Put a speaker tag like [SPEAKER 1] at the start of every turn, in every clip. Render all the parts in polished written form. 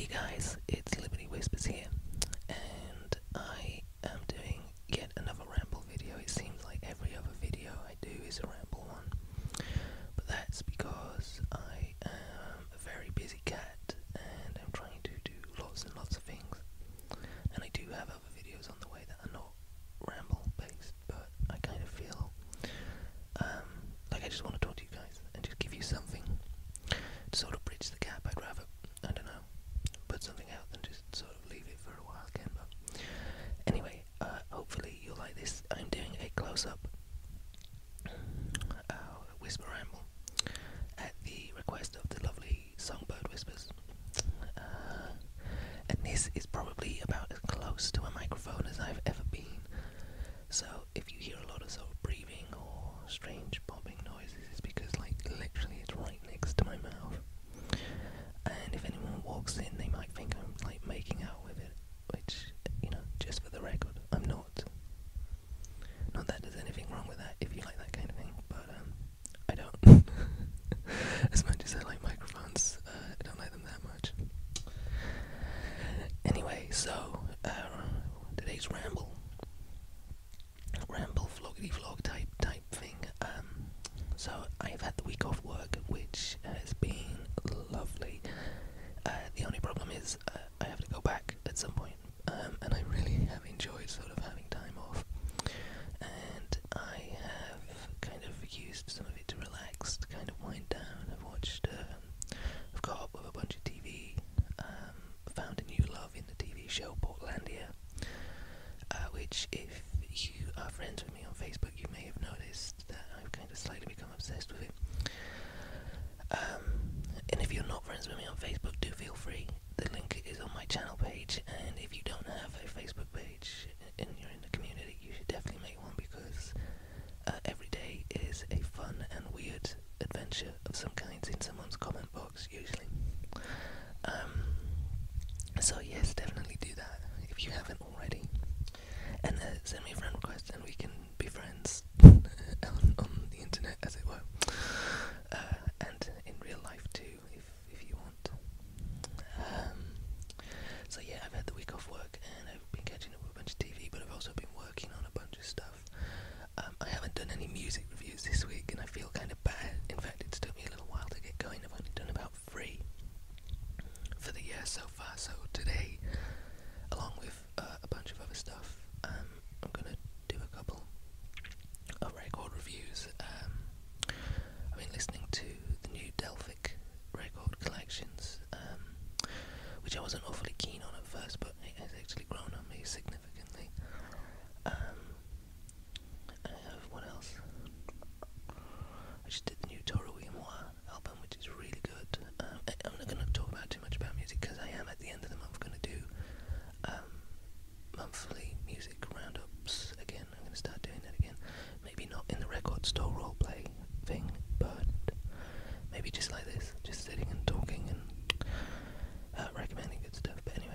[SPEAKER 1] Hey guys, it's Liberty Whispers here, and I am doing yet another ramble video. It seems like every other video I do is a ramble one, but that's because I am a very busy cat and I'm trying to do lots and lots of things, and I do have other videos on the way that are not ramble based, but I kind of feel like I just want to talk to you guys and just give you something to sort of bridge the gap. I'd rather, I don't know, put something out than just sort of leave it for a while again. But anyway, hopefully you'll like this. I'm doing a close-up whisper ramble at the request of the lovely Songbird Whispers, and this is probably about as close to a microphone as I've ever been. So if you hear a lot of sort of breathing or strange popping noises, it's because like literally it's right next to my mouth. And if anyone walks in, they might think I'm like making out with it, which, you know, just for the record, I'm not. Not that there's anything wrong with that if you like that kind of thing, but I don't. As much as I like microphones, I don't like them that much. Anyway, so today's ramble vloggity vlog type thing. So I've had the week off work, which has been lovely. The only problem is I have to go back at some point, and I really have enjoyed sort of having time off, and I have kind of used some of it to relax, to kind of wind down. I've caught up with a bunch of TV, found a new love in the TV show Portlandia, which if you are friends with me on Facebook, you may have noticed that I've kind of slightly become obsessed with it. And if you're not friends with me on Facebook, do feel free. The link is on my channel page, and if you don't have a Facebook page and you're in the community, you should definitely make one, because every day is a fun and weird adventure of some kind in someone's comment box, usually. So yes, definitely do that if you haven't already. And send me a friend request and we can be friends on the internet, as it were, and in real life too, if you want. So yeah, I've had the week off work and I've been catching up with a bunch of TV, but I've also been working on a bunch of stuff. I haven't done any music reviews this week, and I feel kind of bad. In fact, it's took me a little while to get going. I've only done about 3 for the year so far. So today, along with a bunch of other stuff, I'm gonna do a couple of record reviews. I've been listening to the new Delphic record collections, which I wasn't awfully keen on at first, but it has actually grown on me significantly. I have, what else? I just did the new Toro y Moi album, which is really good. I'm not going to talk about too much about music, because I am at the end of the month going to do monthly music roundups again. I'm going to start doing that again. Maybe not in the record store roleplay thing, but maybe just like this, just sitting and talking and recommending good stuff. But anyway,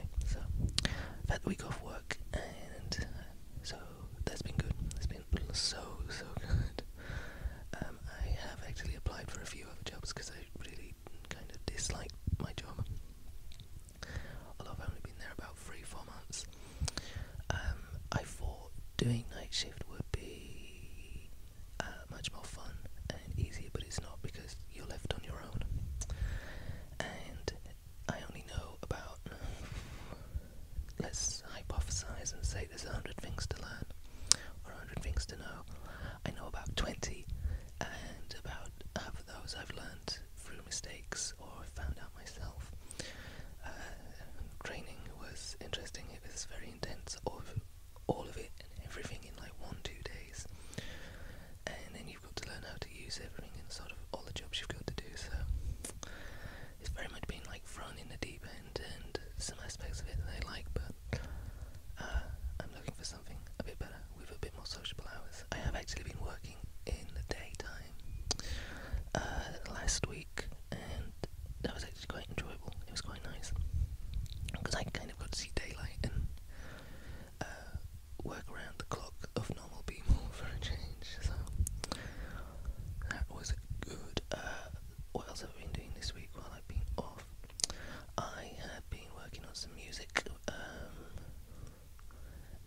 [SPEAKER 1] out some music,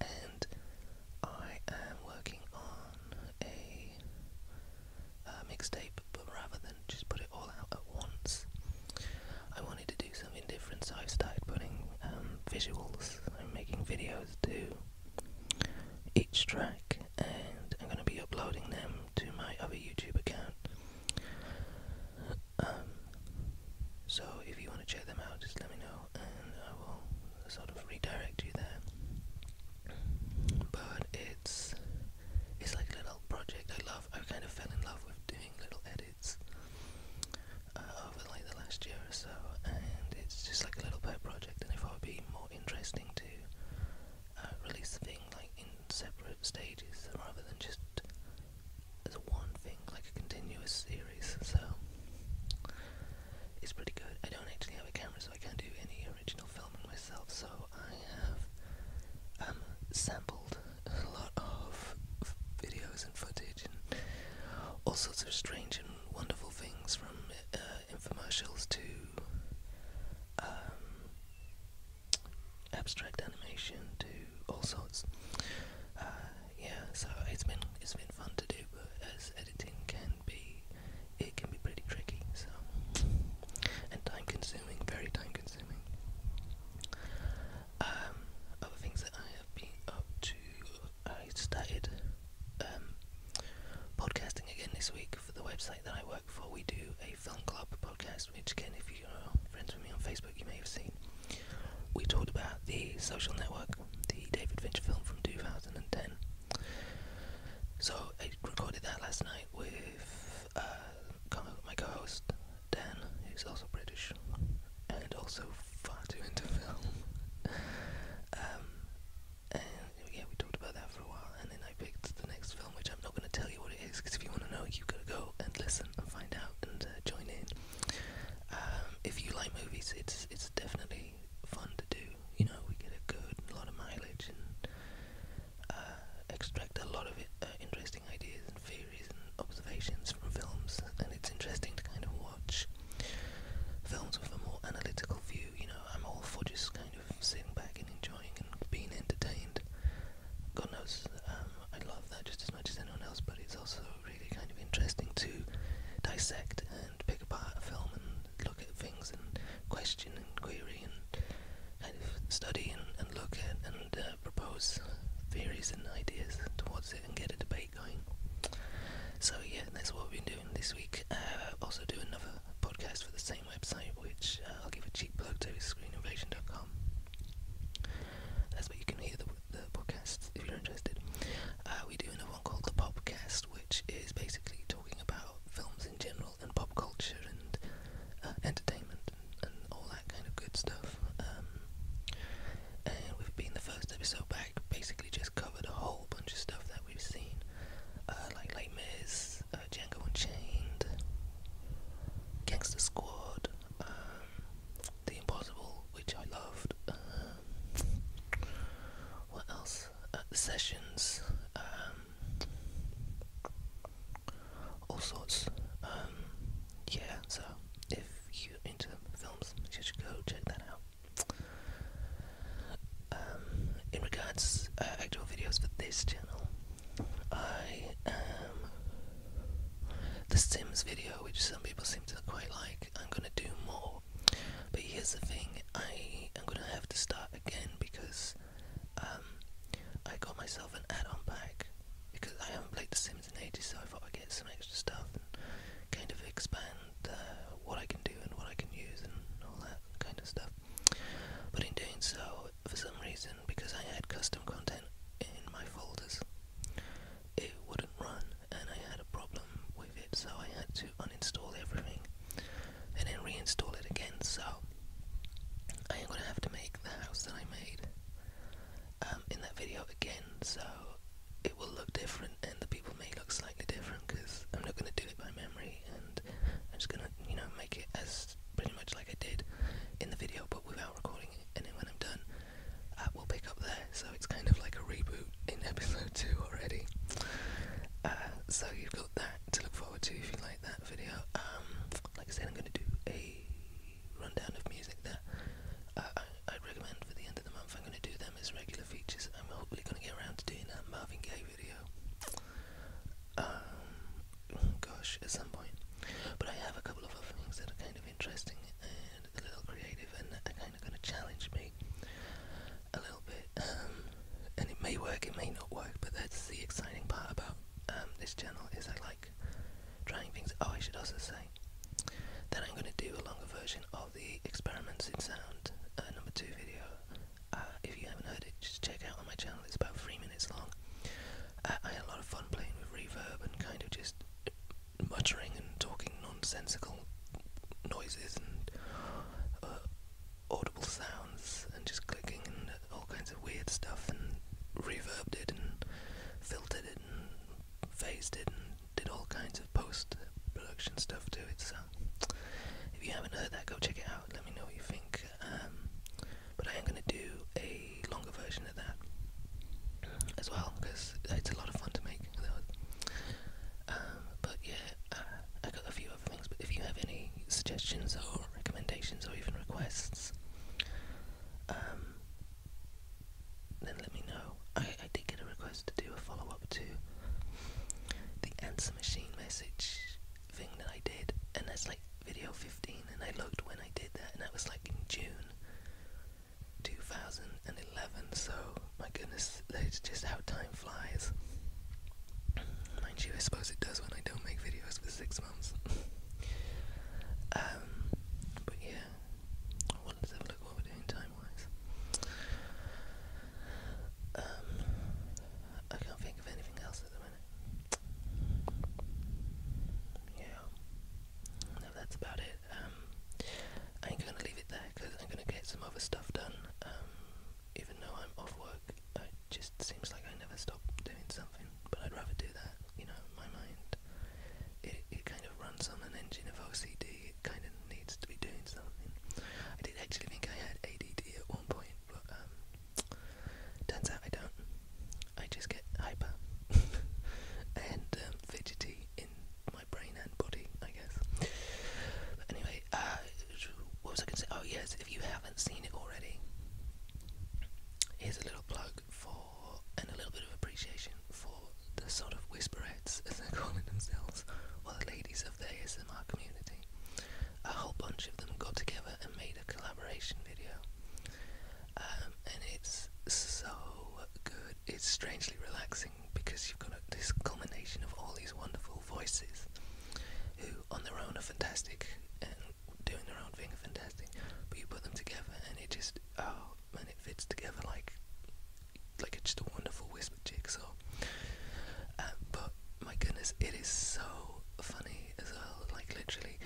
[SPEAKER 1] and I am working on a mixtape, but rather than just put it all out at once, I wanted to do something different, so I've started putting visuals. I'm making videos to each track, and I'm going to be uploading them to my other YouTube account. So if you want to check them out, just let me know, and I will sort of redirect you there. But it's like a little project I kind of fell in love with doing little edits over like the last year or so, and it's just like a little pet project, and I thought it would be more interesting to release the thing like in separate stages rather than just as one thing, like a continuous series. So it's pretty good. I don't actually have a camera, so I can't do any original filming myself, so I have sampled a lot of videos and footage and all sorts of strange and wonderful things, from infomercials to abstract animation to all sorts. Yeah, so it's been fun to do, but as editing can be, it can be pretty tricky. So, and time consuming, very time consuming. Other things that I have been up to, I started podcasting again this week for the website that I work for. We do a film club podcast, which again, if you are friends with me on Facebook, you may have seen. We talked about The Social Network, the David Fincher film from 2010. So I recorded that last night with my co-host Dan, who's also British and also far too into film. And yeah, we talked about that for a while, and then I picked the next film, which I'm not going to tell you what it is, because if you want to know, you've got to go and listen and find out and join in. If you like movies, it's definitely fun to do. You know, we get a lot of mileage and extract a lot of interesting ideas and theories and observations from films, and it's interesting to kind of watch films with a more analytical view. You know, I'm all for just kind of sitting back and enjoying and being entertained. God knows, I love that just as much as anyone else, but it's also really kind of interesting to dissect and pick apart a film and look at things and question and query and kind of study and look at and propose theories and ideas towards it and get a debate going. So yeah, that's what we've been doing this week. Also do another podcast for the same website, which I'll give a cheap plug to, screeninvasion.com. That's where you can hear the podcasts if you're interested. We do another one called the Popcast, which is basically talking about films in general and pop culture and entertainment and all that kind of good stuff. And we've been the first episode back, basically just covered a whole bunch of stuff that we've seen, like Les Mis, Django Unchained, Gangster Squad, The Impossible, which I loved. What else? The Sessions, all sorts. Yeah, so if you're into films, you should go check that out. In regards actual videos for this channel, I am the Sims video, which some people seem to quite like. I'm gonna do more, but here's the thing: I am gonna have to start again because I got myself an add-on pack because I haven't played The Sims in ages, so I thought I'd get some extra stuff and kind of expand what I can do and what I can use and all that kind of stuff. But in doing so, for some reason, because I had custom content in my folders, it wouldn't run, and I had a problem with it, so I had to uninstall everything and then reinstall it again. So I am going to have to make the house that I made in that video again, so it will look different and the people may look slightly different because I'm not going to do it by memory, and I'm just going to, make it as pretty much like I did in the video but without recording it, and then when I'm done, we'll pick up there. So it's kind of like a reboot in episode 2 already. So you've got that to look forward to if you like that video. Like I said, I'm going to do a rundown of music that I'd recommend sounds and just clicking and all kinds of weird stuff, and reverbed it and filtered it and phased it and did all kinds of post-production stuff to it. So if you haven't heard that, go check it out. Let me know what you think. But I am going to do a longer version of that as well, because it's a lot of fun to make. But yeah, I got a few other things. But if you have any suggestions or recommendations or even requests, then let me know. I did get a request to do a follow-up to the answer machine message thing that I did, and that's like video 15, and I looked when I did that, and that was like in June 2011, so my goodness, that's just how time flies. Mind you, I suppose it does when I don't make videos for 6 months. But yeah, well, let's have a look what we're doing time-wise. I can't think of anything else at the minute. Yeah, no, that's about it. I ain't gonna leave it there, because I'm gonna get some other stuff done. Even though I'm off work, it just seems like I never stop doing something, but I'd rather do that. You know, my mind, it kind of runs on an engine of OCD. It kind of needs to be doing something. I did actually think I had ADD at one point, but turns out I don't. I just get hyper and fidgety in my brain and body, I guess. But anyway, what was I going to say? Oh yes, if you haven't seen it already, here's a little plug for, and a little bit of appreciation for the sort of whisperheads, as they're calling themselves, or the ladies of the ASMR community. A whole bunch of them got together and made a collaboration video, and it's so good. It's strangely relaxing, because you've got this culmination of all these wonderful voices who on their own are fantastic and doing their own thing are fantastic, but you put them together and it just, oh man, it fits together like it's just a wonderful whispered jigsaw. But my goodness, it is so funny as well. Like literally,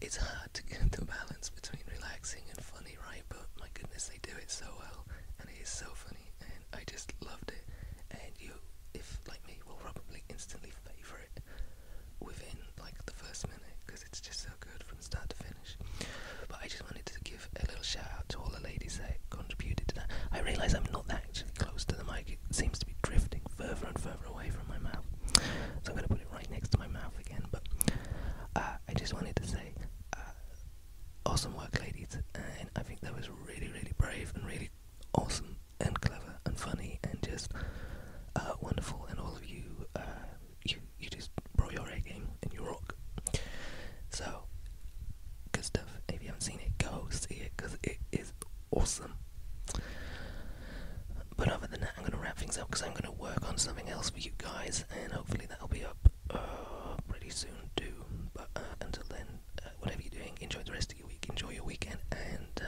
[SPEAKER 1] it's hard to get the balance between relaxing and funny, right? But my goodness, they do it so well, and it is so funny, and I just loved it. And you, if like me, will probably instantly favour it within like the first minute, because it's just so good from start to finish. But I just wanted to give a little shout out to all the ladies that contributed to that. I realise I'm not actually close to the mic. It seems to be drifting further and further away from my mouth, so I'm going to put it right next to my mouth again. But I just wanted to say awesome work, ladies, and I think that was really, really brave and really awesome and clever and funny and just wonderful. And all of you, you just brought your A game and you rock. So good stuff. If you haven't seen it, go see it, because it is awesome. But other than that, I'm going to wrap things up, because I'm going to work on something else for you guys, and hopefully that'll be up pretty soon too. But until then, whatever you're doing, enjoy the rest of your week, enjoy your weekend, and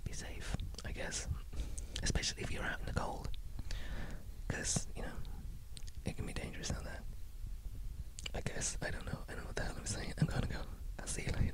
[SPEAKER 1] be safe, I guess, especially if you're out in the cold, because, you know, it can be dangerous out there, I guess. I don't know what the hell I'm saying. I'm gonna go. I'll see you later.